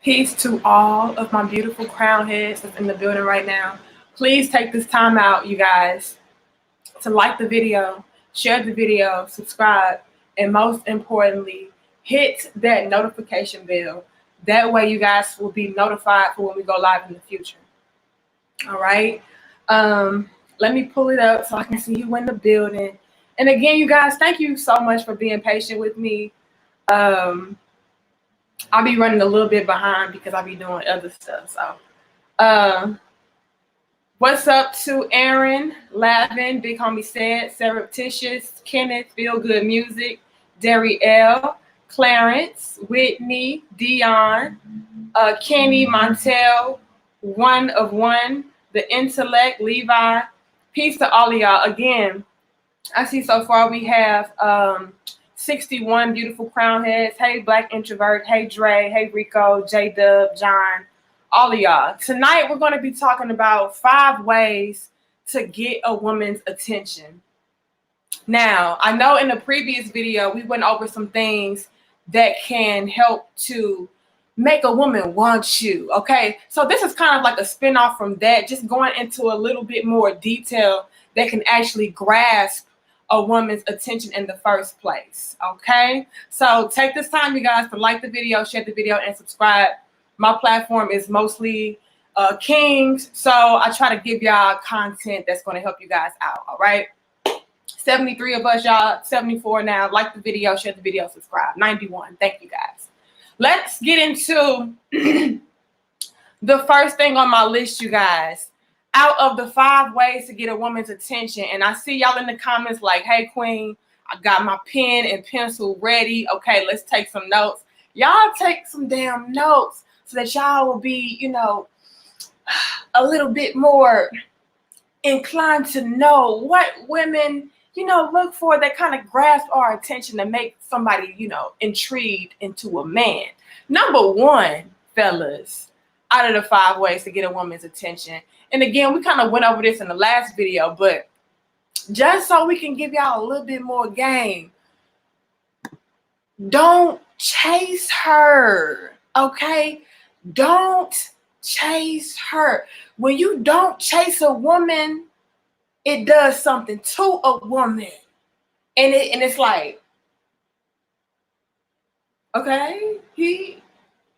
Peace to all of my beautiful crown heads that's in the building right now. Please take this time out, you guys, to like the video, share the video, subscribe, and most importantly, hit that notification bell. That way you guys will be notified for when we go live in the future. All right. Let me pull it up so I can see you in the building. And again, you guys, thank you so much for being patient with me. I'll be running a little bit behind because I'll be doing other stuff. So, what's up to Aaron, Lavin, Big Homie Said, Surreptitious, Kenneth, Feel Good Music, Derry L, Clarence, Whitney, Dion, Kenny, Montel, One of One, The Intellect, Levi. Peace to all of y'all. Again, I see so far we have 61 beautiful crown heads. Hey, Black Introvert. Hey, Dre. Hey, Rico, J-Dub, John, all of y'all. Tonight, we're going to be talking about 5 ways to get a woman's attention. Now, I know in the previous video, we went over some things that can help to make a woman want you, okay? So this is kind of like a spinoff from that, just going into a little bit more detail that can actually grasp a woman's attention in the first place, okay? So take this time, you guys, to like the video, share the video, and subscribe. My platform is mostly kings, so I try to give y'all content that's going to help you guys out, all right? 73 of us, y'all, 74 now. Like the video, share the video, subscribe. 91. Thank you, guys. Let's get into the first thing on my list, you guys. Out of the 5 ways to get a woman's attention, and I see y'all in the comments like, hey, Queen, I got my pen and pencil ready. Okay, let's take some notes. Y'all take some damn notes so that y'all will be, you know, a little bit more inclined to know what women, you know, look for that kind of grasp our attention to make somebody, you know, intrigued into a man. Number 1, fellas, out of the 5 ways to get a woman's attention. And again, we kind of went over this in the last video, but just so we can give y'all a little bit more game, don't chase her, okay? Don't chase her. When you don't chase a woman, it does something to a woman. And it's like, okay,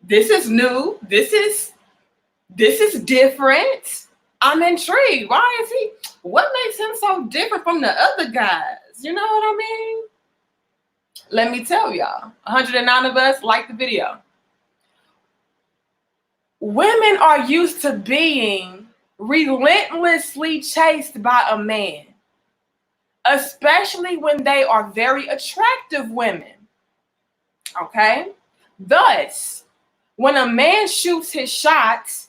this is new. This is different. I'm intrigued. Why is he? What makes him so different from the other guys? You know what I mean? Let me tell y'all. 109 of us like the video. Women are used to being relentlessly chased by a man, especially when they are very attractive women. Okay? Thus, when a man shoots his shots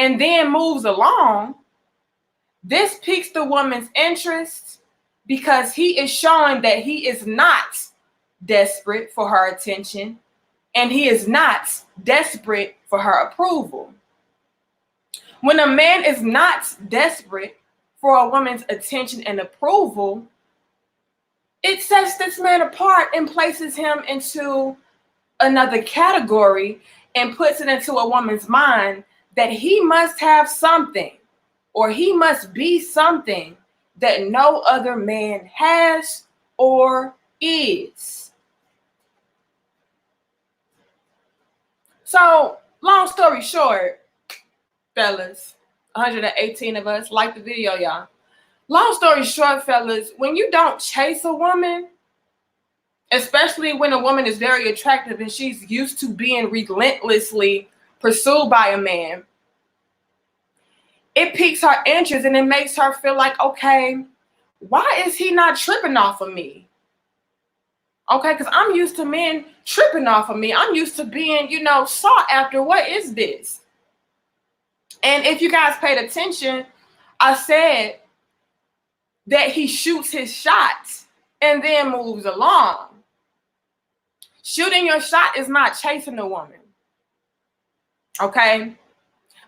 and then moves along, this piques the woman's interest because he is showing that he is not desperate for her attention and he is not desperate for her approval. When a man is not desperate for a woman's attention and approval, it sets this man apart and places him into another category and puts it into a woman's mind that he must have something or he must be something that no other man has or is. So, long story short, fellas, 118 of us like the video, y'all. Long story short, fellas, when you don't chase a woman, especially when a woman is very attractive and she's used to being relentlessly pursued by a man, it piques her interest and it makes her feel like, okay, why is he not tripping off of me? Okay, because I'm used to men tripping off of me. I'm used to being, you know, sought after. What is this? And if you guys paid attention, I said that he shoots his shots and then moves along. Shooting your shot is not chasing a woman. Okay?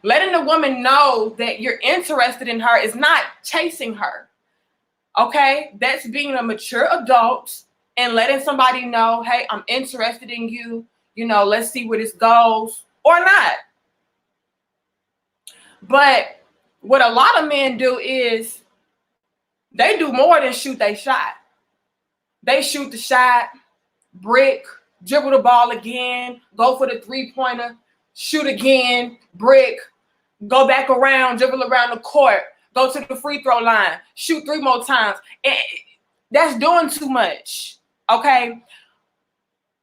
Letting the woman know that you're interested in her is not chasing her. Okay? That's being a mature adult and letting somebody know, hey, I'm interested in you. You know, let's see where this goes. or not. But what a lot of men do is they do more than shoot their shot. They shoot the shot, brick, dribble the ball again, go for the 3-pointer, shoot again, brick, go back around, dribble around the court, go to the free throw line, shoot 3 more times. And that's doing too much, okay?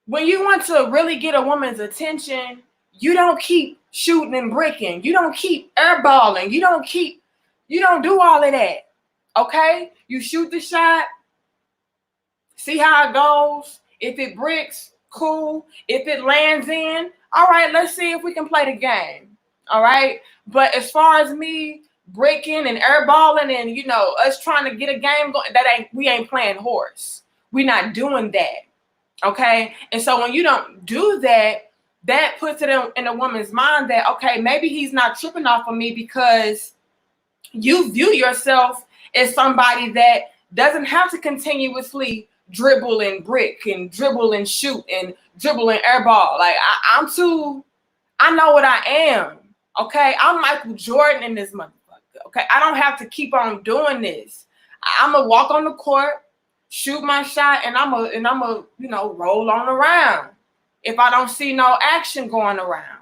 When you want to really get a woman's attention, you don't keep shooting and bricking. You don't keep airballing. You don't do all of that, okay? You shoot the shot, see how it goes. If it bricks, cool. If it lands in, all right, let's see if we can play the game, all right? But as far as me bricking and airballing and, you know, us trying to get a game going, we ain't playing horse. We're not doing that, okay? And so when you don't do that, that puts it in a woman's mind that, okay, maybe he's not tripping off of me because you view yourself as somebody that doesn't have to continuously dribble and brick and dribble and shoot and dribble and airball. Like I know what I am. Okay, I'm Michael Jordan in this motherfucker. Okay, I don't have to keep on doing this. I'm gonna walk on the court, shoot my shot, and I'm a you know, roll on around if I don't see no action going around.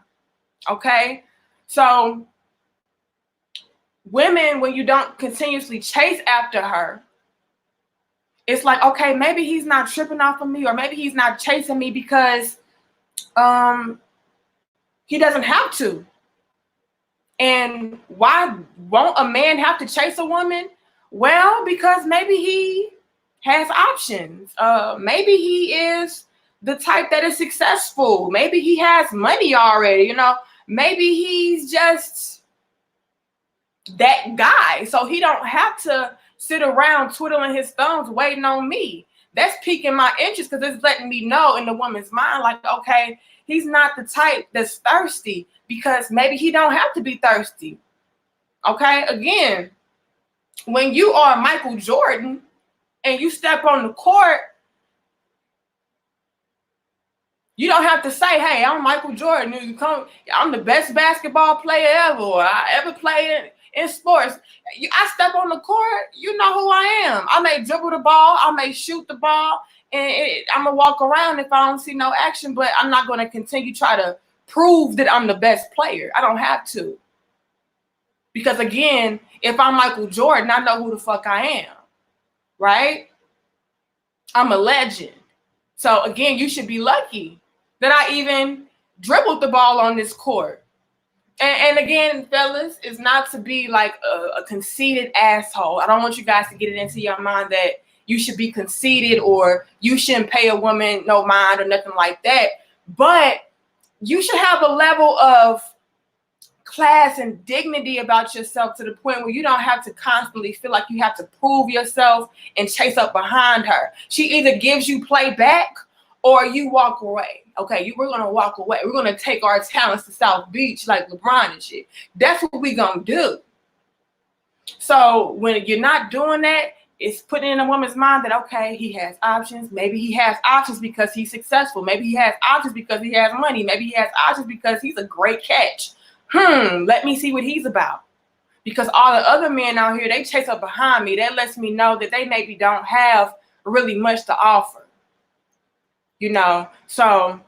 Okay, so women, when you don't continuously chase after her, it's like, okay, maybe he's not tripping off of me, or maybe he's not chasing me because he doesn't have to. And why won't a man have to chase a woman? Well, because maybe he has options. Maybe he is the type that is successful. Maybe he has money already, you know. Maybe he's just that guy. So he don't have to sit around twiddling his thumbs waiting on me. That's piquing my interest because it's letting me know in the woman's mind, like, okay, he's not the type that's thirsty because maybe he don't have to be thirsty. Okay, again, when you are Michael Jordan and you step on the court, you don't have to say, hey, I'm Michael Jordan. I'm the best basketball player ever, or I ever played in sports. I step on the court, you know who I am. I may dribble the ball, I may shoot the ball, and I'm going to walk around if I don't see no action, but I'm not going to continue to try to prove that I'm the best player. I don't have to. Because again, if I'm Michael Jordan, I know who the fuck I am, right? I'm a legend. So again, you should be lucky that I even dribbled the ball on this court. And again, fellas, it's not to be like a conceited asshole. I don't want you guys to get it into your mind that you should be conceited or you shouldn't pay a woman no mind or nothing like that. But you should have a level of class and dignity about yourself to the point where you don't have to constantly feel like you have to prove yourself and chase up behind her. She either gives you play back or you walk away. Okay, we're going to walk away. We're going to take our talents to South Beach like LeBron and shit. That's what we're going to do. So when you're not doing that, it's putting in a woman's mind that, okay, he has options. Maybe he has options because he's successful. Maybe he has options because he has money. Maybe he has options because he's a great catch. Let me see what he's about. Because all the other men out here, they chase up behind me. That lets me know that they maybe don't have really much to offer. You know, so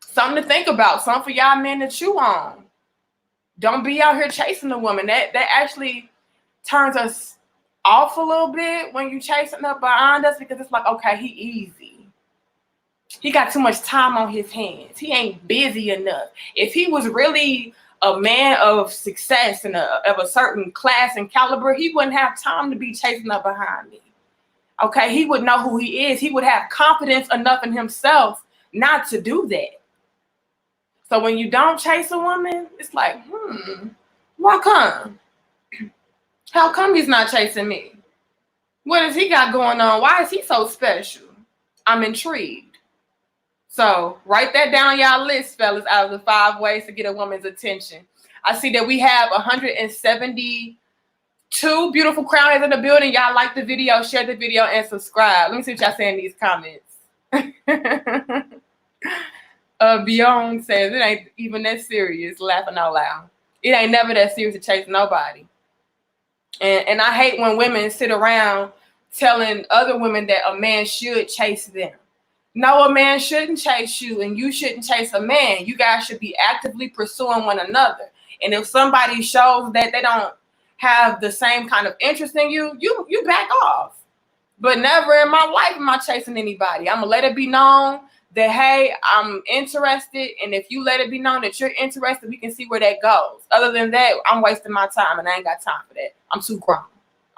something to think about. Something for y'all men to chew on. Don't be out here chasing a woman. That actually turns us off a little bit when you chasing up behind us, because it's like, okay, he easy. He got too much time on his hands. He ain't busy enough. If he was really a man of success and of a certain class and caliber, he wouldn't have time to be chasing up behind me. Okay, he would know who he is. He would have confidence enough in himself not to do that. So when you don't chase a woman, it's like, why come? How come he's not chasing me? What has he got going on? Why is he so special? I'm intrigued. So write that down on y'all list, fellas, out of the 5 ways to get a woman's attention. I see that we have 172 beautiful crown heads in the building. Y'all like the video, share the video, and subscribe. Let me see what y'all say in these comments. Beyonce says it ain't even that serious, laughing out loud. It ain't never that serious to chase nobody. And I hate when women sit around telling other women that a man should chase them. No, a man shouldn't chase you, and you shouldn't chase a man. You guys should be actively pursuing one another. And if somebody shows that they don't have the same kind of interest in you, you back off. But never in my life am I chasing anybody. I'm gonna let it be known that, hey, I'm interested, and if you let it be known that you're interested, we can see where that goes. Other than that, I'm wasting my time, and I ain't got time for that. I'm too grown.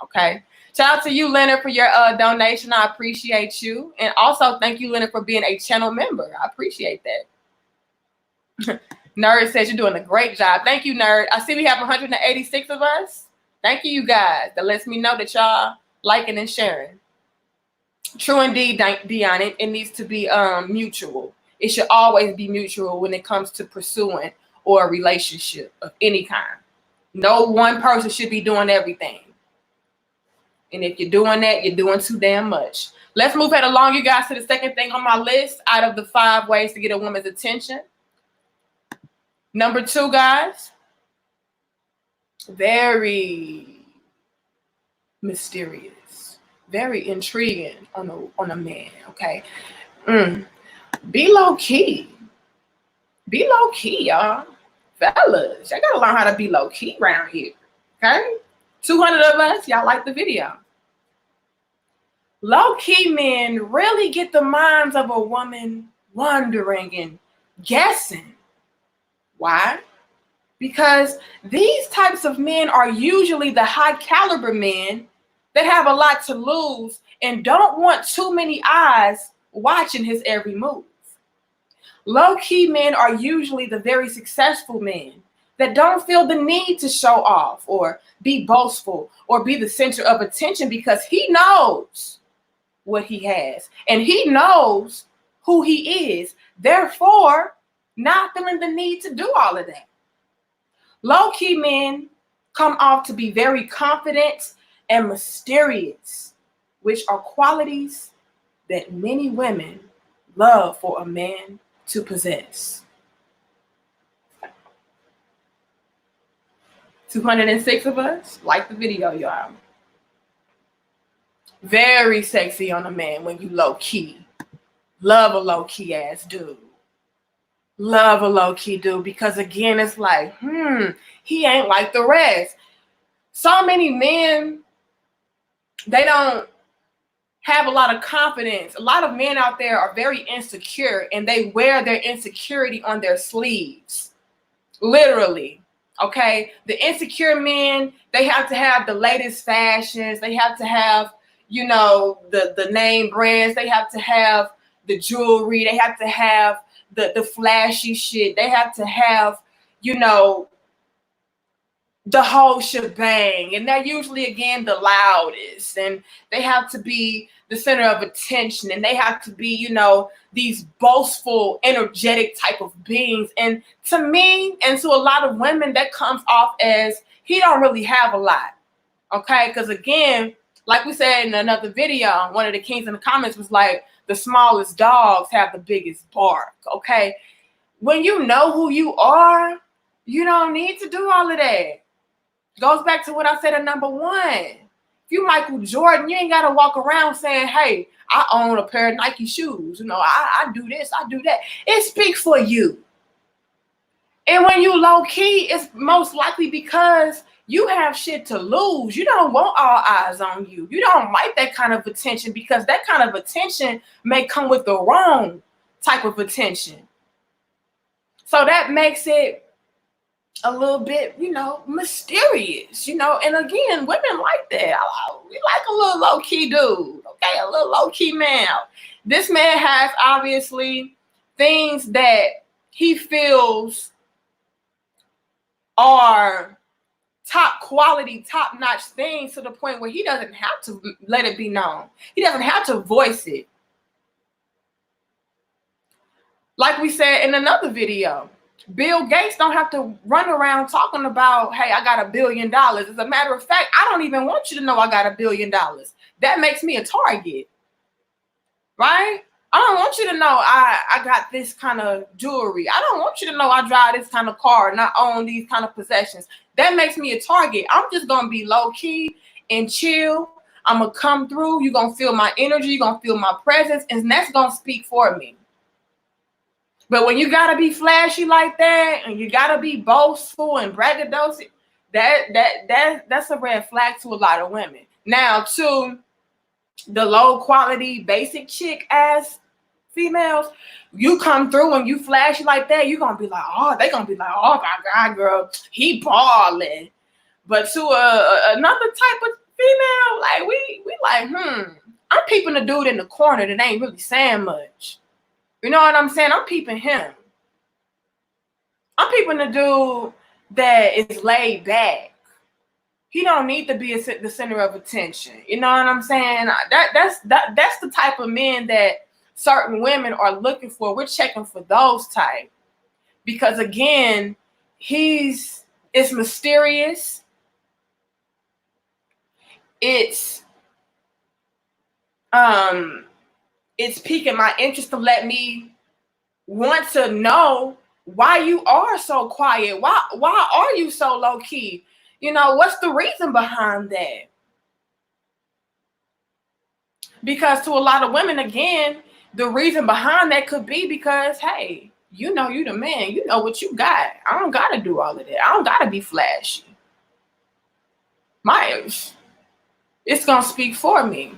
Okay. Shout out to you, Leonard, for your donation. I appreciate you. And also thank you, Leonard, for being a channel member. I appreciate that. Nerd says you're doing a great job. Thank you, Nerd. I see we have 186 of us. Thank you, guys. That lets me know that y'all liking and sharing. True indeed, Dion. It needs to be mutual. It should always be mutual when it comes to pursuing or a relationship of any kind. No one person should be doing everything. And if you're doing that, you're doing too damn much. Let's move head along, you guys, to the second thing on my list out of the 5 ways to get a woman's attention. Number 2, guys, very mysterious, very intriguing on a man, okay? Be low key. Be low key, y'all. Fellas, y'all gotta learn how to be low key around here, okay? 200 of us, y'all like the video. Low-key men really get the minds of a woman wondering and guessing. Why? Because these types of men are usually the high caliber men that have a lot to lose and don't want too many eyes watching his every move. Low-key men are usually the very successful men that don't feel the need to show off or be boastful or be the center of attention because he knows what he has and he knows who he is, therefore not feeling the need to do all of that. Low-key men come off to be very confident and mysterious, which are qualities that many women love for a man to possess. 206 of us like the video, y'all. Very sexy on a man when you low-key. Love a low-key ass dude. Love a low-key dude because, again, it's like, he ain't like the rest. So many men, they don't have a lot of confidence. A lot of men out there are very insecure and they wear their insecurity on their sleeves. Literally. Okay, the insecure men, they have to have the latest fashions. They have to have, you know, the name brands. They have to have the jewelry. They have to have the flashy shit. They have to have, you know, the whole shebang. And they're usually, again, the loudest. And they have to be the center of attention. And they have to be, you know, these boastful, energetic type of beings. And to me and to a lot of women, that comes off as he don't really have a lot. Okay? Because, again, like we said in another video, one of the kings in the comments was like, the smallest dogs have the biggest bark. Okay? When you know who you are, you don't need to do all of that. Goes back to what I said at number 1. If you Michael Jordan, you ain't got to walk around saying, hey, I own a pair of Nike shoes. You know, I do this, I do that. It speaks for you. And when you low key, it's most likely because you have shit to lose. You don't want all eyes on you. You don't like that kind of attention because that kind of attention may come with the wrong type of attention. So that makes it a little bit, you know, mysterious, you know. And again, women like that. We like a little low-key dude, okay? A little low-key man. This man has obviously things that he feels are top quality, top-notch things to the point where he doesn't have to let it be known. He doesn't have to voice it. Like we said in another video, Bill Gates don't have to run around talking about, hey, I got $1 billion. As a matter of fact, I don't even want you to know I got $1 billion. That makes me a target, right? I don't want you to know I got this kind of jewelry. I don't want you to know I drive this kind of car and I own these kind of possessions. That makes me a target. I'm just going to be low key and chill. I'm going to come through. You're going to feel my energy. You're going to feel my presence. And that's going to speak for me. But when you got to be flashy like that and you got to be boastful and braggadocious, that's a red flag to a lot of women. Now, to the low quality, basic chick ass females, you come through and you flashy like that, you're going to be like, oh, they're going to be like, oh my God, girl, he balling. But to another type of female, like we like, I'm peeping the dude in the corner that ain't really saying much. You know what I'm saying? I'm peeping him. I'm peeping the dude that is laid back. He don't need to be the center of attention. You know what I'm saying? That's the type of men that certain women are looking for. We're checking for those type. Because again, it's mysterious. It's piquing my interest to let me want to know why you are so quiet. Why are you so low key? You know, what's the reason behind that? Because to a lot of women, again, the reason behind that could be because, hey, you know you the man. You know what you got. I don't got to do all of that. I don't got to be flashy. It's going to speak for me.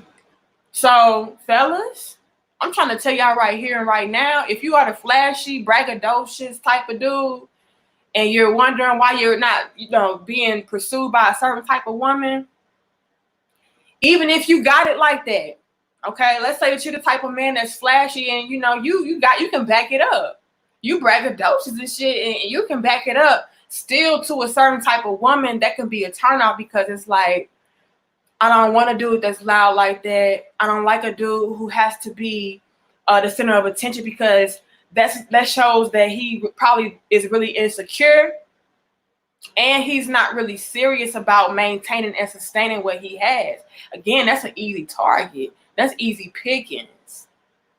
So, fellas, I'm trying to tell y'all right here and right now, if you are the flashy, braggadocious type of dude, and you're wondering why you're not, being pursued by a certain type of woman, even if you got it like that, okay, let's say that you're the type of man that's flashy and, you can back it up. You braggadocious and shit, and you can back it up. Still, to a certain type of woman, that can be a turnoff because it's like, I don't want a dude that's loud like that. I don't like a dude who has to be the center of attention because that shows that he probably is really insecure and he's not really serious about maintaining and sustaining what he has. Again, that's an easy target. That's easy pickings.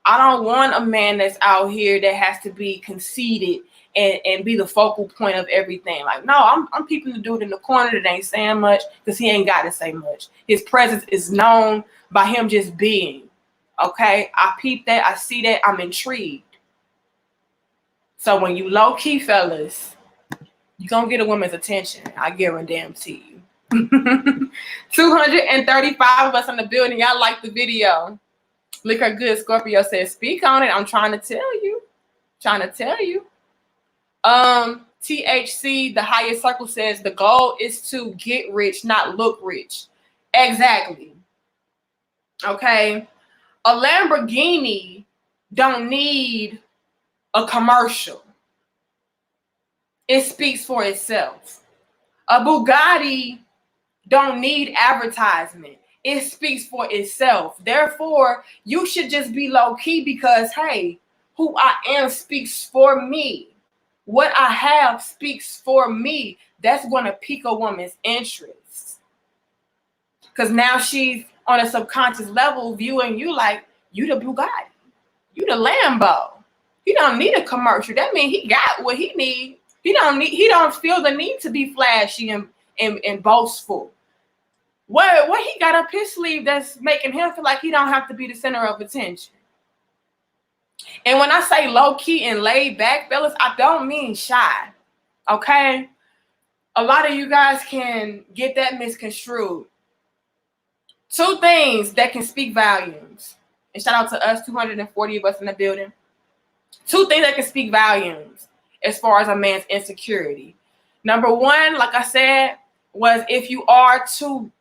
I don't want a man that's out here that has to be conceited and be the focal point of everything. Like, no, I'm peeping the dude in the corner that ain't saying much because he ain't got to say much. His presence is known by him just being. Okay, I peep that, I see that, I'm intrigued. So when you low key, fellas, you're gonna get a woman's attention. I guarantee you. 235 of us in the building. Y'all like the video. Liquor Good Scorpio says, speak on it. I'm trying to tell you. THC, the highest circle, says the goal is to get rich, not look rich. Exactly. Okay. A Lamborghini don't need a commercial. It speaks for itself. A Bugatti don't need advertisement. It speaks for itself. Therefore, you should just be low key because, hey, who I am speaks for me. What I have speaks for me. That's going to pique a woman's interest. Because now she's on a subconscious level viewing you like, you the Bugatti. You the Lambo. He don't need a commercial. That means he got what he needs. He don't feel the need to be flashy and boastful. What he got up his sleeve that's making him feel like he don't have to be the center of attention. And when I say low-key and laid back, fellas, I don't mean shy. Okay? A lot of you guys can get that misconstrued. Two things that can speak volumes. And shout out to us, 240 of us in the building. Two things that can speak volumes as far as a man's insecurity. Number one, like I said, was if you are too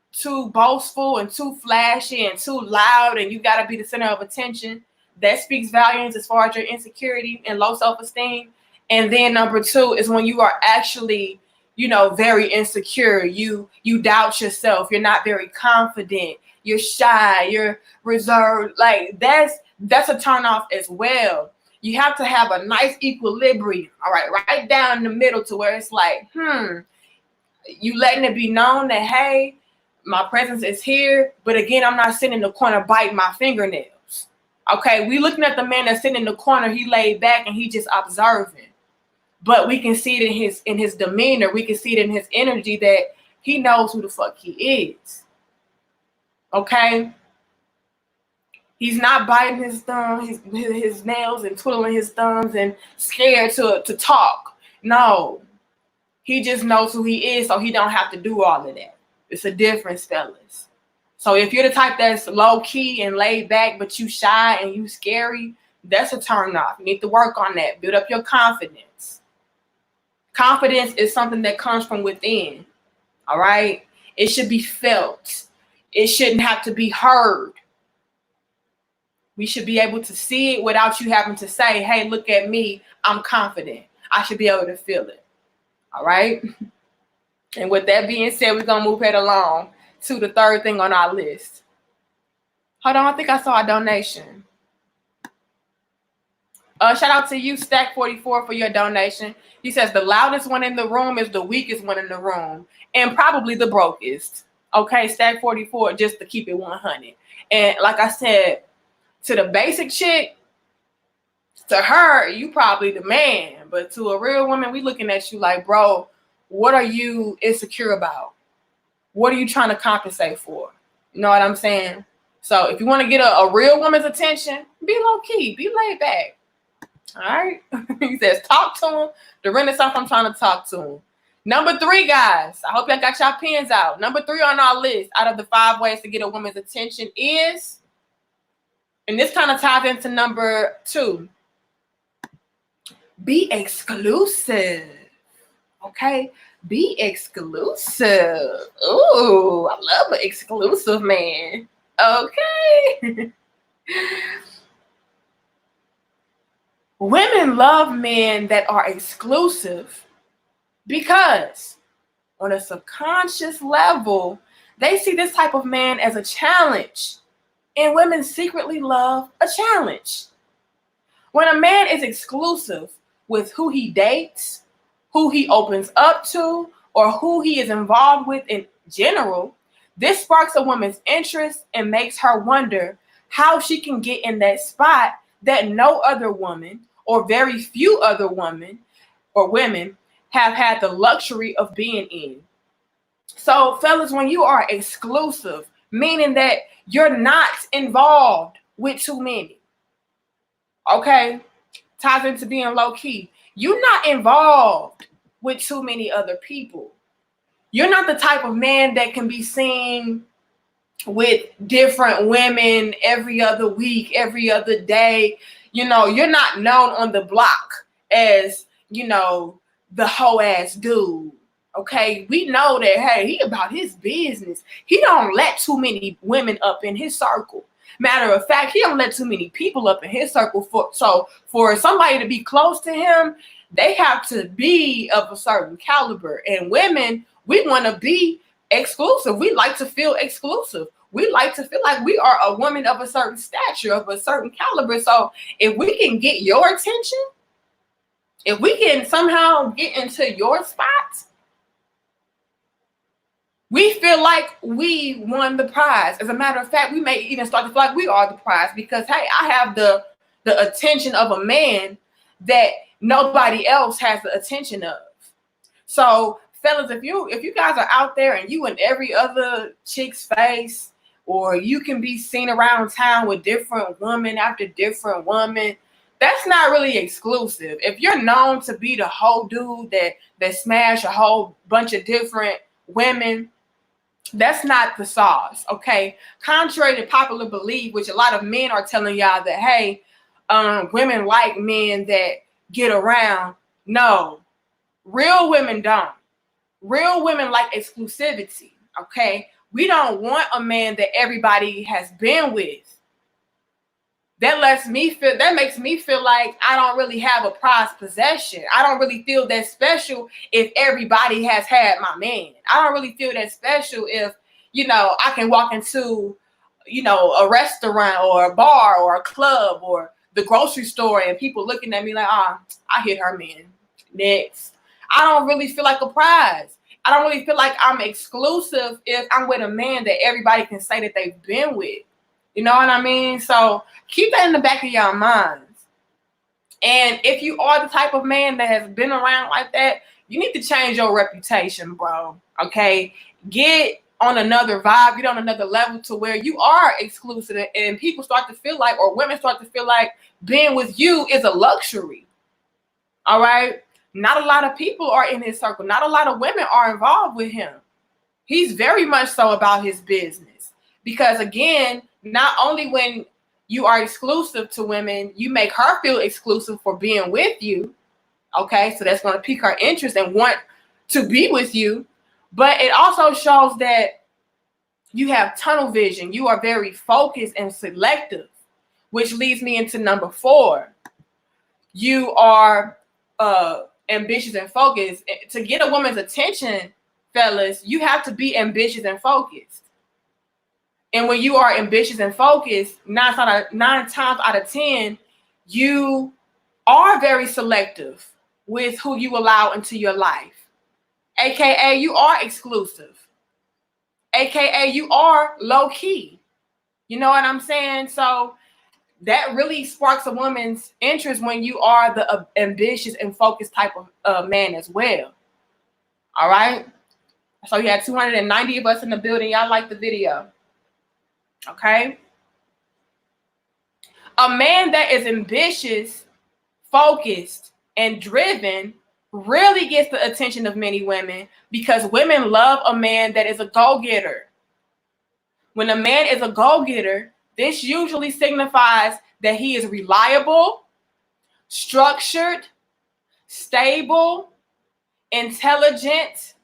boastful and too flashy and too loud and you got to be the center of attention, that speaks volumes as far as your insecurity and low self-esteem. And then number two is when you are actually, very insecure. You doubt yourself. You're not very confident. You're shy. You're reserved. Like that's a turn off as well. You have to have a nice equilibrium. All right down in the middle to where it's like, you letting it be known that, hey, my presence is here. But again, I'm not sitting in the corner biting my fingernails. Okay, we looking at the man that's sitting in the corner. He laid back and he just observing. But we can see it in his demeanor. We can see it in his energy that he knows who the fuck he is. Okay? He's not biting his thumb, his nails and twiddling his thumbs and scared to talk. No. He just knows who he is, so he don't have to do all of that. It's a difference, fellas. So if you're the type that's low-key and laid back, but you shy and you scary, that's a turn off. You need to work on that. Build up your confidence. Confidence is something that comes from within. All right? It should be felt. It shouldn't have to be heard. We should be able to see it without you having to say, hey, look at me. I'm confident. I should be able to feel it. All right? And with that being said, we're going to move it along to the third thing on our list. Hold on, I think I saw a donation. Shout out to you, Stack44, for your donation. He says the loudest one in the room is the weakest one in the room, and probably the brokest. Okay, Stack44, just to keep it 100. And like I said, to the basic chick, to her, you probably the man. But to a real woman, we looking at you like, bro, what are you insecure about? What are you trying to compensate for? You know what I'm saying? So if you want to get a real woman's attention, be low-key, be laid back. All right? He says, talk to him. The Renaissance, I'm trying to talk to him. Number 3, guys. I hope y'all got y'all pens out. Number 3 on our list out of the 5 ways to get a woman's attention is, and this kind of ties into number 2, be exclusive. Okay? Be exclusive. Ooh, I love an exclusive man. Okay. Women love men that are exclusive because on a subconscious level, they see this type of man as a challenge. And women secretly love a challenge. When a man is exclusive with who he dates, who he opens up to, or who he is involved with in general, this sparks a woman's interest and makes her wonder how she can get in that spot that no other woman or very few other women or women have had the luxury of being in. So, fellas, when you are exclusive, meaning that you're not involved with too many, okay, ties into being low-key. You're not involved with too many other people. You're not the type of man that can be seen with different women every other week, every other day. You know, you're not known on the block as, you know, the hoe ass dude. Okay, we know that, hey, he about his business. He don't let too many women up in his circle. Matter of fact, he don't let too many people up in his circle. So for somebody to be close to him, they have to be of a certain caliber. And women, we want to be exclusive. We like to feel exclusive. We like to feel like we are a woman of a certain stature, of a certain caliber. So if we can get your attention, if we can somehow get into your spots, we feel like we won the prize. As a matter of fact, we may even start to feel like we are the prize because, hey, I have the attention of a man that nobody else has the attention of. So, fellas, if you guys are out there and you in every other chick's face, or you can be seen around town with different women after different women, that's not really exclusive. If you're known to be the whole dude that smash a whole bunch of different women, that's not the sauce, okay? Contrary to popular belief, which a lot of men are telling y'all that, hey, women like men that get around. No, real women don't. Real women like exclusivity, okay? We don't want a man that everybody has been with. That makes me feel like I don't really have a prized possession. I don't really feel that special if everybody has had my man. I don't really feel that special if, you know, I can walk into, you know, a restaurant or a bar or a club or the grocery store and people looking at me like, I hit her man. Next. I don't really feel like a prize. I don't really feel like I'm exclusive if I'm with a man that everybody can say that they've been with. You know what I mean? So keep that in the back of your minds. And if you are the type of man that has been around like that, you need to change your reputation, bro. Okay? Get on another vibe, get on another level to where you are exclusive, and people start to feel like, or women start to feel like, being with you is a luxury. All right? Not a lot of people are in his circle. Not a lot of women are involved with him. He's very much so about his business. Because again, not only when you are exclusive to women, you make her feel exclusive for being with you. Okay, so that's going to pique her interest and want to be with you. But it also shows that you have tunnel vision. You are very focused and selective, which leads me into number 4. You are ambitious and focused. To get a woman's attention, fellas, you have to be ambitious and focused. And when you are ambitious and focused, 9 times out of 10, you are very selective with who you allow into your life. AKA, you are exclusive. AKA, you are low key. You know what I'm saying? So that really sparks a woman's interest when you are the ambitious and focused type of man as well. All right? So you had 290 of us in the building. Y'all like the video. Okay? A man that is ambitious, focused, and driven really gets the attention of many women, because women love a man that is a go-getter. When a man is a go-getter, this usually signifies that he is reliable, structured, stable, intelligent,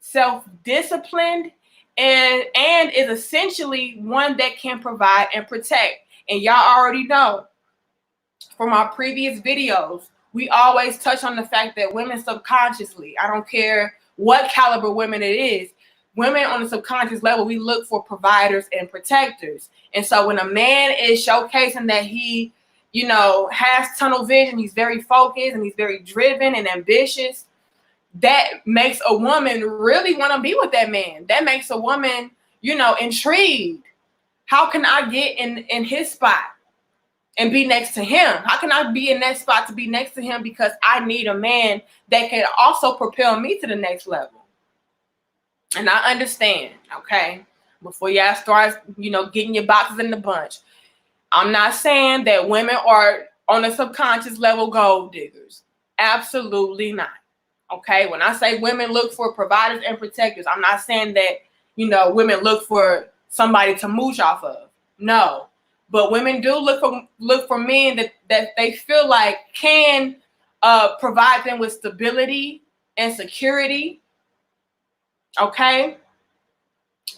self-disciplined, and is essentially one that can provide and protect. And y'all already know from our previous videos, we always touch on the fact that women subconsciously, I don't care what caliber women it is, women on the subconscious level, we look for providers and protectors. And so when a man is showcasing that he, has tunnel vision, he's very focused and he's very driven and ambitious, that makes a woman really want to be with that man. That makes a woman, intrigued. How can I get in his spot and be next to him? How can I be in that spot to be next to him? Because I need a man that can also propel me to the next level. And I understand, okay, before y'all start, getting your boxes in the bunch, I'm not saying that women are on a subconscious level gold diggers. Absolutely not. Okay, when I say women look for providers and protectors, I'm not saying that, women look for somebody to mooch off of. No. But women do look for men that they feel like can provide them with stability and security. Okay?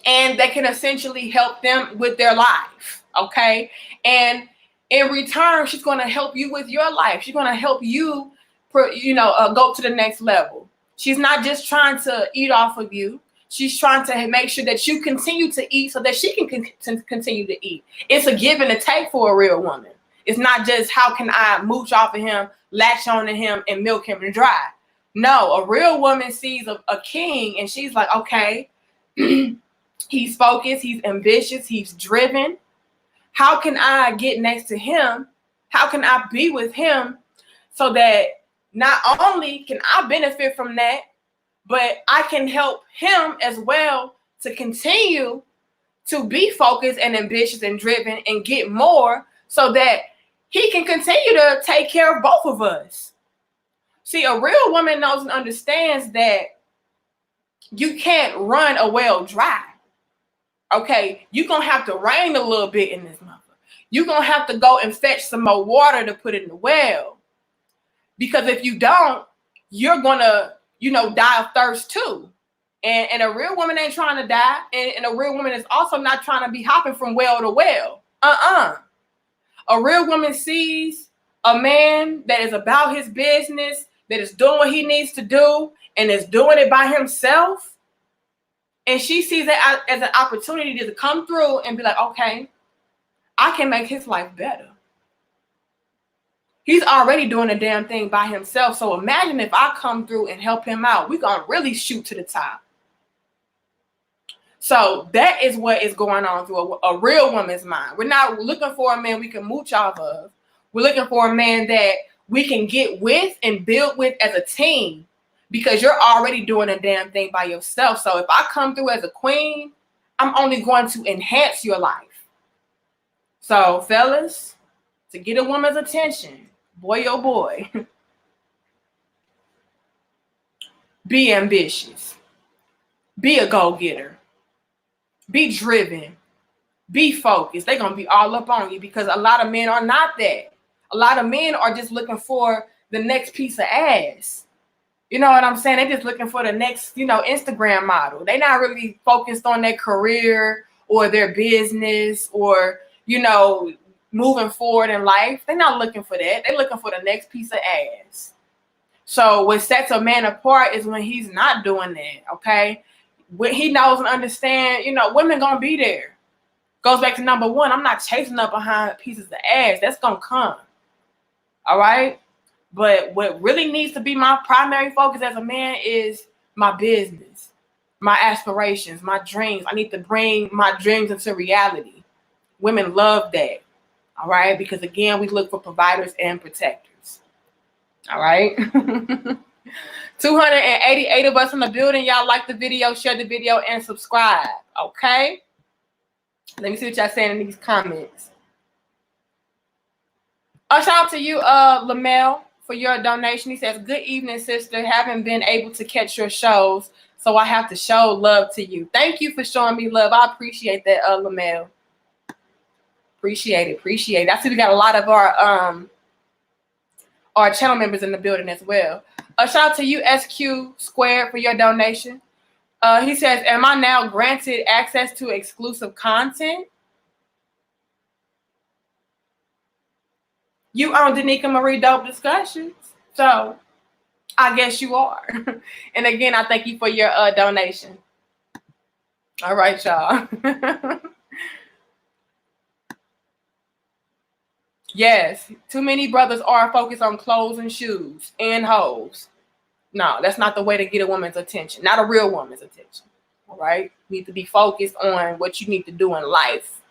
And that can essentially help them with their life. Okay? And in return, she's going to help you with your life. She's going to help you go to the next level. She's not just trying to eat off of you. She's trying to make sure that you continue to eat so that she can continue to eat. It's a give and a take for a real woman. It's not just how can I mooch off of him, latch on to him, and milk him and dry. No, a real woman sees a king and she's like, okay, he's focused, he's ambitious, he's driven. How can I get next to him? How can I be with him so that not only can I benefit from that, but I can help him as well to continue to be focused and ambitious and driven and get more so that he can continue to take care of both of us. See, a real woman knows and understands that you can't run a well dry. Okay, you're going to have to rain a little bit in this mother. You're going to have to go and fetch some more water to put in the well. Because if you don't, you're going to, die of thirst too. And a real woman ain't trying to die. And a real woman is also not trying to be hopping from well to well. A real woman sees a man that is about his business, that is doing what he needs to do, and is doing it by himself. And she sees it as an opportunity to come through and be like, okay, I can make his life better. He's already doing the damn thing by himself. So imagine if I come through and help him out. We're going to really shoot to the top. So that is what is going on through a real woman's mind. We're not looking for a man we can mooch off of. We're looking for a man that we can get with and build with as a team, because you're already doing a damn thing by yourself. So if I come through as a queen, I'm only going to enhance your life. So fellas, to get a woman's attention, boy oh boy, be ambitious, be a go-getter, be driven, be focused. They're going to be all up on you, because a lot of men are not that. A lot of men are just looking for the next piece of ass. You know what I'm saying? They're just looking for the next, Instagram model. They're not really focused on their career or their business or, moving forward in life. They're not looking for that. They're looking for the next piece of ass. So what sets a man apart is when he's not doing that, okay? When he knows and understands, women going to be there. Goes back to number one, I'm not chasing up behind pieces of ass. That's going to come. All right? But what really needs to be my primary focus as a man is my business, my aspirations, my dreams. I need to bring my dreams into reality. Women love that. All right? Because again, we look for providers and protectors. All right? 288 of us in the building. Y'all like the video, share the video, and subscribe. Okay? Let me see what y'all saying in these comments. Shout out to you, Lamel, for your donation. He says, good evening, sister. Haven't been able to catch your shows, so I have to show love to you. Thank you for showing me love. I appreciate that, Lamel. Appreciate it. I see we got a lot of our channel members in the building as well. Shout out to you, SQ Squared, for your donation. He says, am I now granted access to exclusive content? You own Danica Marie Dope Discussions, so I guess you are. And again, I thank you for your donation. All right, y'all. Yes, too many brothers are focused on clothes and shoes and hoes. No, that's not the way to get a woman's attention. Not a real woman's attention. All right? You need to be focused on what you need to do in life.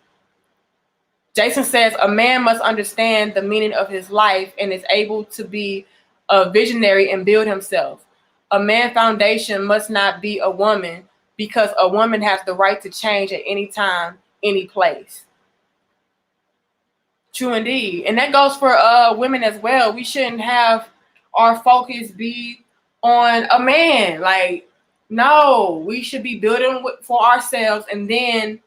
Jason says, a man must understand the meaning of his life and is able to be a visionary and build himself. A man's foundation must not be a woman, because a woman has the right to change at any time, any place. True indeed. And that goes for women as well. We shouldn't have our focus be on a man. Like, no, we should be building for ourselves and then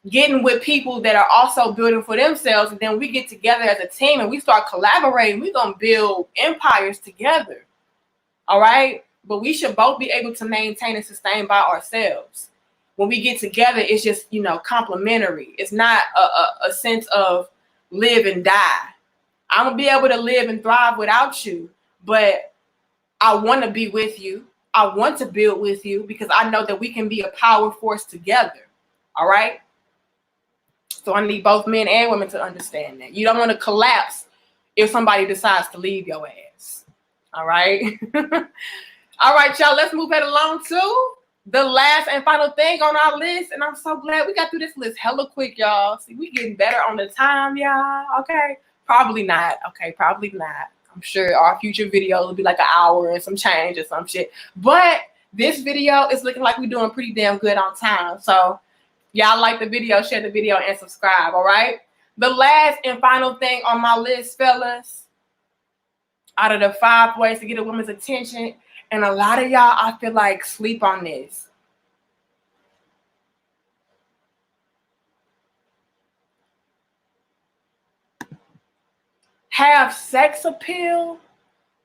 getting with people that are also building for themselves. And then we get together as a team and we start collaborating. We're going to build empires together. All right. But we should both be able to maintain and sustain by ourselves. When we get together, it's just, complementary. It's not a sense of live and die. I'm going to be able to live and thrive without you, but I want to be with you. I want to build with you because I know that we can be a power force together. All right. So I need both men and women to understand that. You don't want to collapse if somebody decides to leave your ass. All right. All right, y'all. Let's move it along to the last and final thing on our list. And I'm so glad we got through this list hella quick, y'all. See, we getting better on the time, y'all. Okay. Probably not. Okay. Probably not. I'm sure our future video will be like an hour and some change or some shit. But this video is looking like we're doing pretty damn good on time. So y'all like the video, share the video, and subscribe, all right? The last and final thing on my list, fellas, out of the 5 ways to get a woman's attention, and a lot of y'all, I feel like, sleep on this. Have sex appeal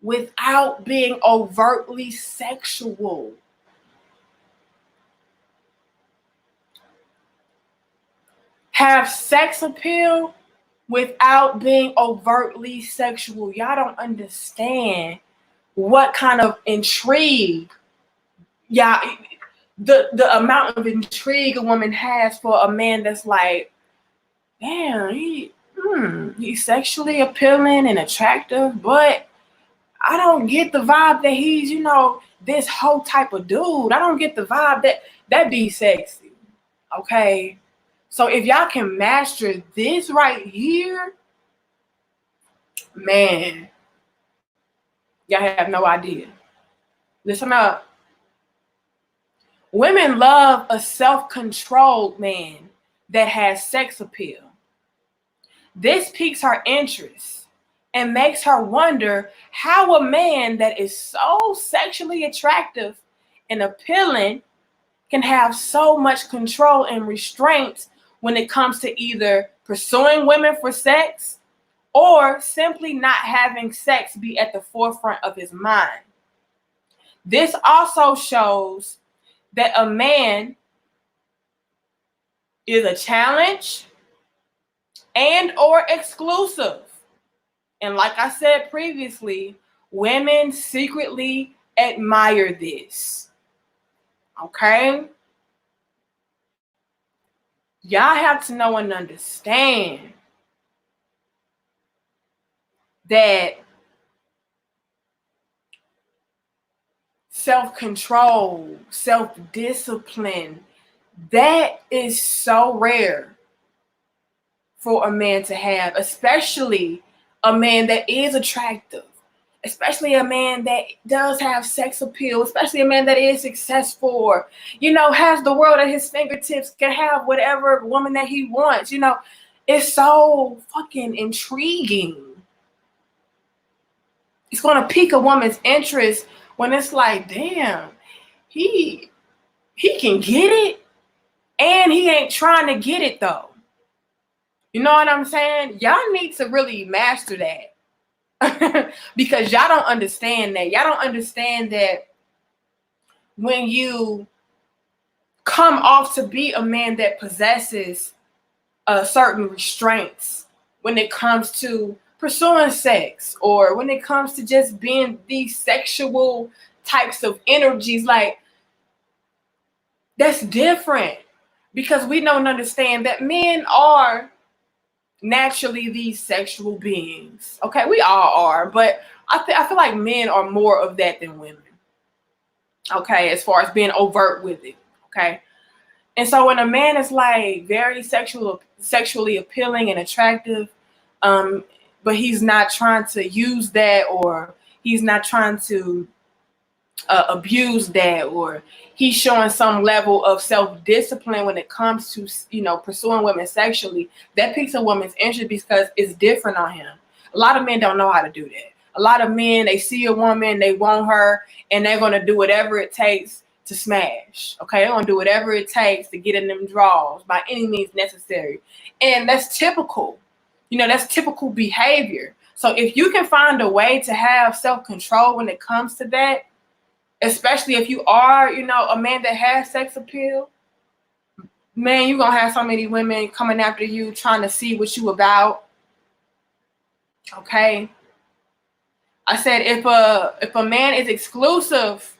without being overtly sexual. Have sex appeal without being overtly sexual. Y'all don't understand what kind of intrigue, the amount of intrigue a woman has for a man that's like, damn, he's sexually appealing and attractive, but I don't get the vibe that he's, this whole type of dude. I don't get the vibe that be sexy. Okay. So if y'all can master this right here, man, y'all have no idea. Listen up. Women love a self-controlled man that has sex appeal. This piques her interest and makes her wonder how a man that is so sexually attractive and appealing can have so much control and restraint when it comes to either pursuing women for sex or simply not having sex be at the forefront of his mind. This also shows that a man is a challenge and or exclusive. And like I said previously, women secretly admire this. Okay? Y'all have to know and understand that self-control, self-discipline, that is so rare for a man to have, especially a man that is attractive, especially a man that does have sex appeal, especially a man that is successful or, has the world at his fingertips, can have whatever woman that he wants. It's so fucking intriguing. It's going to pique a woman's interest when it's like, damn, he can get it and he ain't trying to get it though. You know what I'm saying? Y'all need to really master that because y'all don't understand that. Y'all don't understand that when you come off to be a man that possesses certain restraints when it comes to pursuing sex or when it comes to just being these sexual types of energies, like that's different because we don't understand that men are naturally these sexual beings. Okay, we all are, but I feel like men are more of that than women. Okay, as far as being overt with it. Okay, and so when a man is like very sexually appealing and attractive, but he's not trying to use that, or he's not trying to abuse that, or he's showing some level of self-discipline when it comes to pursuing women sexually, that piques a woman's interest because it's different on him. A lot of men don't know how to do that. A lot of men, they see a woman, they want her, and they're going to do whatever it takes to smash. Okay, they're going to do whatever it takes to get in them draws by any means necessary. And that's typical. That's typical behavior. So if you can find a way to have self-control when it comes to that, especially if you are, a man that has sex appeal, man, you're going to have so many women coming after you trying to see what you about. Okay? I said if a man is exclusive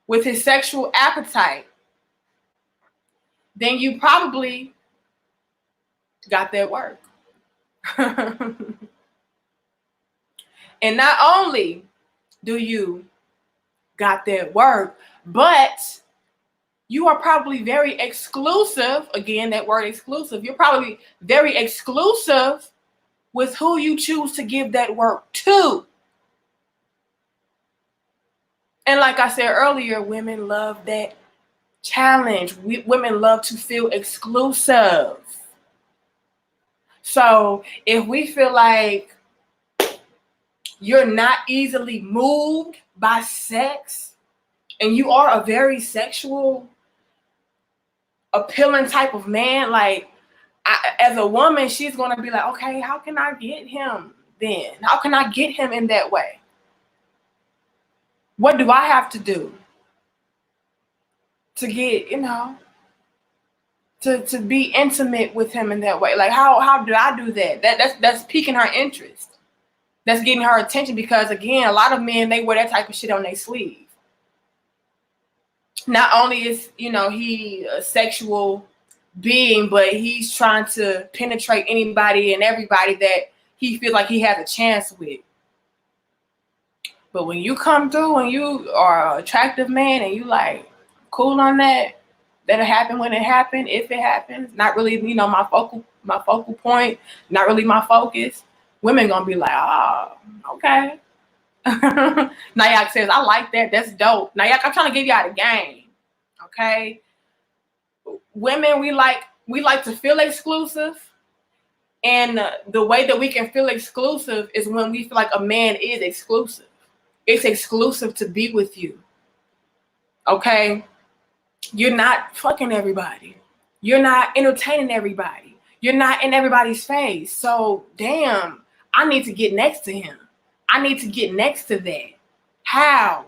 with his sexual appetite, then you probably got that work. And not only do you got that work, but you are probably very exclusive. Again, that word exclusive. You're probably very exclusive with who you choose to give that work to. And like I said earlier, women love that challenge. Women love to feel exclusive. So if we feel like you're not easily moved by sex and you are a very sexual appealing type of man, like as a woman, she's going to be like, okay, how can I get him then? How can I get him in that way? What do I have to do to get, to be intimate with him in that way? Like, how do I do that? That's piquing her interest. That's getting her attention because, again, a lot of men, they wear that type of shit on their sleeve. Not only is, he a sexual being, but he's trying to penetrate anybody and everybody that he feels like he has a chance with. But when you come through and you are an attractive man and you like cool on that Let it happen when it happens, if it happens. Not really, you know, my focal point, not really my focus. Women gonna be like, oh, okay. Nayak says, I like that. That's dope. Nayak, I'm trying to give y'all the game. Okay. Women, we like to feel exclusive. And the way that we can feel exclusive is when we feel like a man is exclusive. It's exclusive to be with you. Okay? You're not fucking everybody. You're not entertaining everybody. You're not in everybody's face. So, damn, I need to get next to him. I need to get next to that. How?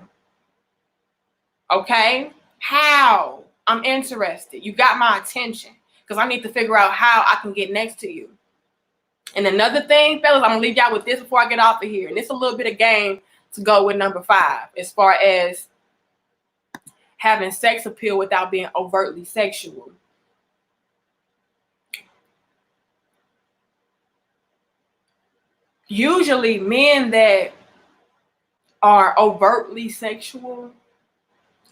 Okay? How? I'm interested. You got my attention because I need to figure out how I can get next to you. And another thing, fellas, I'm going to leave y'all with this before I get off of here. And it's a little bit of game to go with number 5 as far as having sex appeal without being overtly sexual. Usually men that are overtly sexual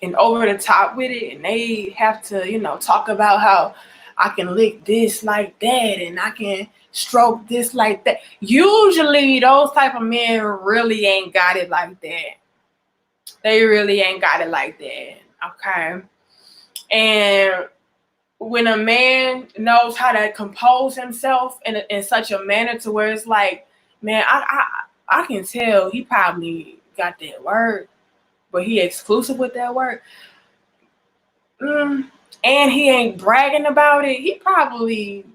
and over the top with it, and they have to, you know, talk about how I can lick this like that and I can stroke this like that. Usually those type of men really ain't got it like that. They really ain't got it like that. Okay. And when a man knows how to compose himself in such a manner to where it's like, man, I can tell he probably got that word, but he exclusive with that word. And he ain't bragging about it. He probably,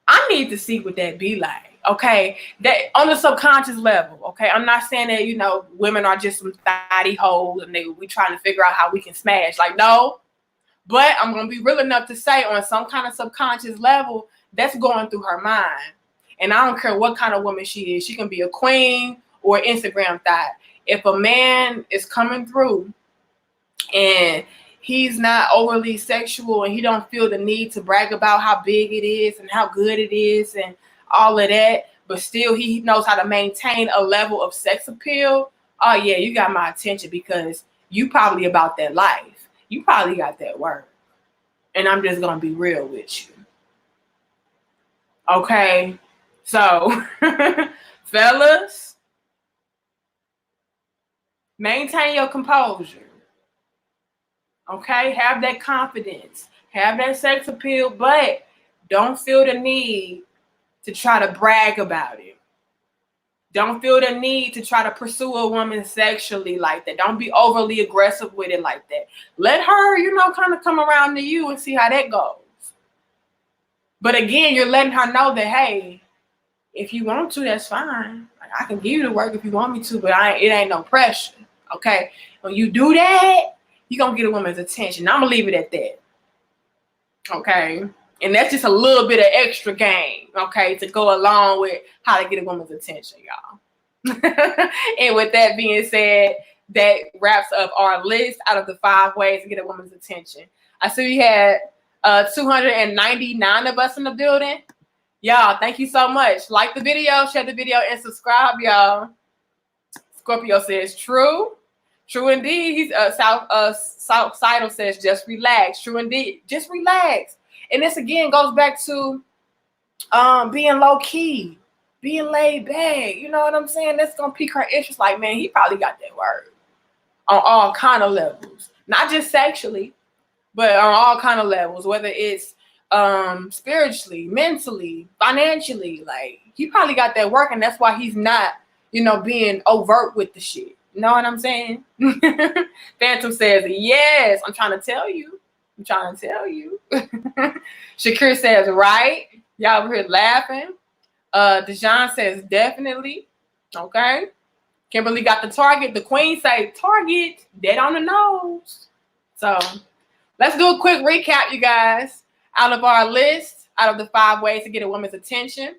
I need to see what that be like. Okay, that on the subconscious level. Okay, I'm not saying that, you know, women are just some thotty hoes and we trying to figure out how we can smash. Like, no, but I'm gonna be real enough to say on some kind of subconscious level that's going through her mind. And I don't care what kind of woman she is. She can be a queen or Instagram thot. If a man is coming through and he's not overly sexual and he don't feel the need to brag about how big it is and how good it is and all of that, but still he knows how to maintain a level of sex appeal, oh yeah, you got my attention because you probably about that life. You probably got that word. And I'm just gonna be real with you. Okay, so fellas, maintain your composure. Okay, have that confidence, have that sex appeal, but don't feel the need to try to brag about it. Don't feel the need to try to pursue a woman sexually like that. Don't be overly aggressive with it like that. Let her, you know, kind of come around to you and see how that goes. But again, you're letting her know that, hey, if you want to, that's fine. Like, I can give you the work if you want me to, but it ain't no pressure. Okay, when you do that, you're going to get a woman's attention. I'm going to leave it at that. Okay. And that's just a little bit of extra game, okay, to go along with how to get a woman's attention, y'all. And with that being said, that wraps up our list out of the 5 ways to get a woman's attention. I see we had 299 of us in the building. Y'all, thank you so much. Like the video, share the video, and subscribe, y'all. Scorpio says, true. True indeed. He's Southsidal says, just relax. True indeed. Just relax. And this again goes back to being low key, being laid back. You know what I'm saying? That's gonna pique her interest. Like, man, he probably got that word on all kind of levels, not just sexually, but on all kind of levels. Whether it's spiritually, mentally, financially, like he probably got that work, and that's why he's not, you know, being overt with the shit. You know what I'm saying? Phantom says, yes, I'm trying to tell you. I'm trying to tell you. Shakir says, right. Y'all over here laughing. Dejan says, definitely. Okay. Kimberly got the target. The queen say, target. Dead on the nose. So let's do a quick recap, you guys. Out of our list, out of the 5 ways to get a woman's attention.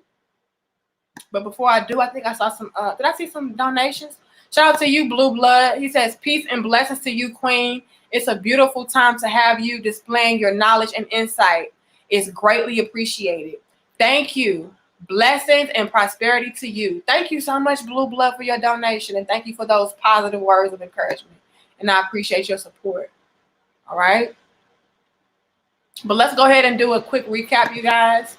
But before I do, I think I saw some, did I see some donations? Shout out to you, Blue Blood. He says, peace and blessings to you, queen. It's a beautiful time to have you displaying your knowledge and insight. It's greatly appreciated. Thank you. Blessings and prosperity to you. Thank you so much, Blue Blood, for your donation. And thank you for those positive words of encouragement. And I appreciate your support. All right. But let's go ahead and do a quick recap, you guys.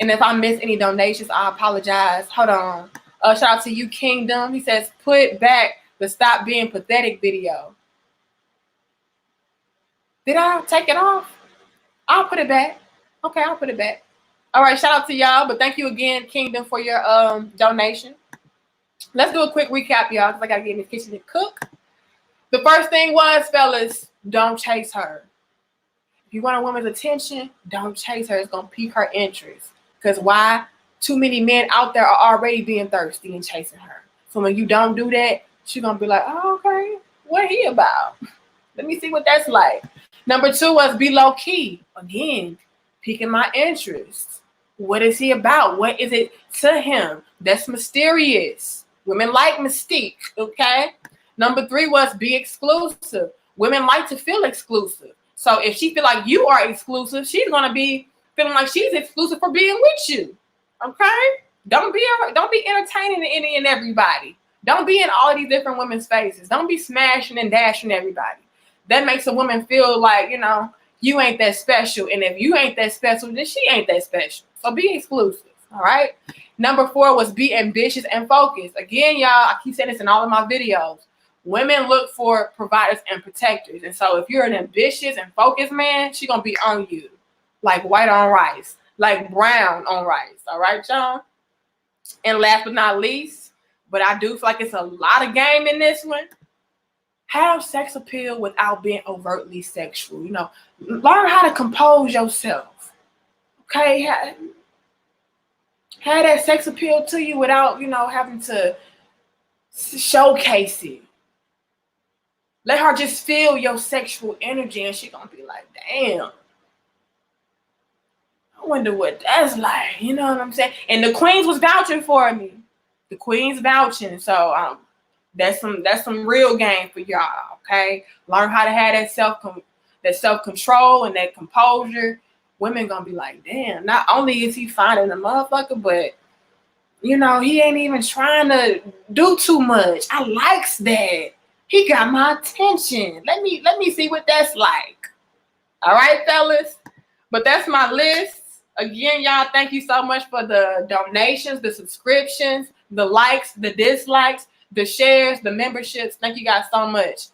And if I miss any donations, I apologize. Hold on. Shout out to you, Kingdom. He says, put back the Stop Being Pathetic video. Did I take it off? I'll put it back. Okay, I'll put it back. All right, shout out to y'all. But thank you again, Kingdom, for your donation. Let's do a quick recap, y'all, because I got to get in the kitchen and cook. The first thing was, fellas, don't chase her. If you want a woman's attention, don't chase her. It's going to pique her interest. Because why? Too many men out there are already being thirsty and chasing her. So when you don't do that, she's going to be like, oh, okay, what he about? Let me see what that's like. Number 2 was be low key. Again, piquing my interest. What is he about? What is it to him? That's mysterious. Women like mystique, okay? Number 3 was be exclusive. Women like to feel exclusive. So if she feel like you are exclusive, she's going to be feeling like she's exclusive for being with you, okay? Don't be entertaining any and everybody. Don't be in all of these different women's faces. Don't be smashing and dashing everybody. That makes a woman feel like, you know, you ain't that special. And if you ain't that special, then she ain't that special. So be exclusive, all right? Number 4 was be ambitious and focused. Again, y'all, I keep saying this in all of my videos. Women look for providers and protectors. And so if you're an ambitious and focused man, she's going to be on you. Like white on rice. Like brown on rice. All right, y'all? And last but not least, but I do feel like it's a lot of game in this one. Have sex appeal without being overtly sexual. You know, learn how to compose yourself. Okay? Have that sex appeal to you without, you know, having to showcase it. Let her just feel your sexual energy and she's going to be like, damn. I wonder what that's like. You know what I'm saying? And the queens was vouching for me. The queens vouching. So that's some real game for y'all, okay? Learn how to have that self-control and that composure. Women gonna be like, damn, not only is he finding a motherfucker, but you know, he ain't even trying to do too much. I likes that. He got my attention. Let me see what that's like. All right, fellas? But that's my list. Again, y'all, thank you so much for the donations, the subscriptions, the likes, the dislikes, the shares, the memberships. Thank you guys so much.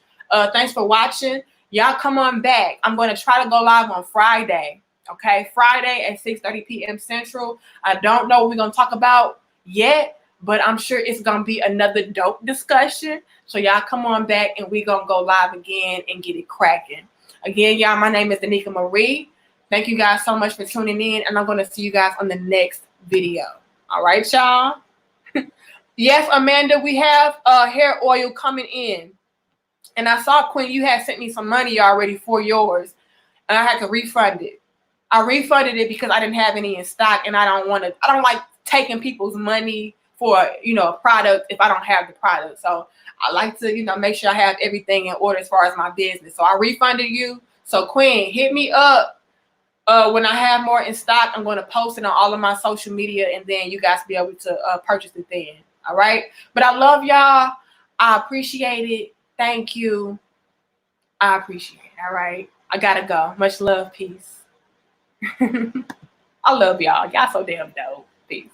Thanks for watching. Y'all come on back. I'm going to try to go live on Friday. Okay, Friday at 6:30 p.m. Central. I don't know what we're going to talk about yet, but I'm sure it's going to be another dope discussion. So y'all come on back and we're going to go live again and get it cracking. Again, y'all, my name is Danica Marie. Thank you guys so much for tuning in, and I'm going to see you guys on the next video. All right, y'all? Yes, Amanda, we have hair oil coming in. And I saw, Quinn, you had sent me some money already for yours, and I had to refund it. I refunded it because I didn't have any in stock, and I don't like taking people's money for, you know, a product if I don't have the product. So I like to, you know, make sure I have everything in order as far as my business. So I refunded you. So Quinn, hit me up when I have more in stock. I'm going to post it on all of my social media, and then you guys be able to purchase it then. All right. But I love y'all. I appreciate it. Thank you. I appreciate it. All right. I gotta go. Much love. Peace. I love y'all. Y'all so damn dope. Peace.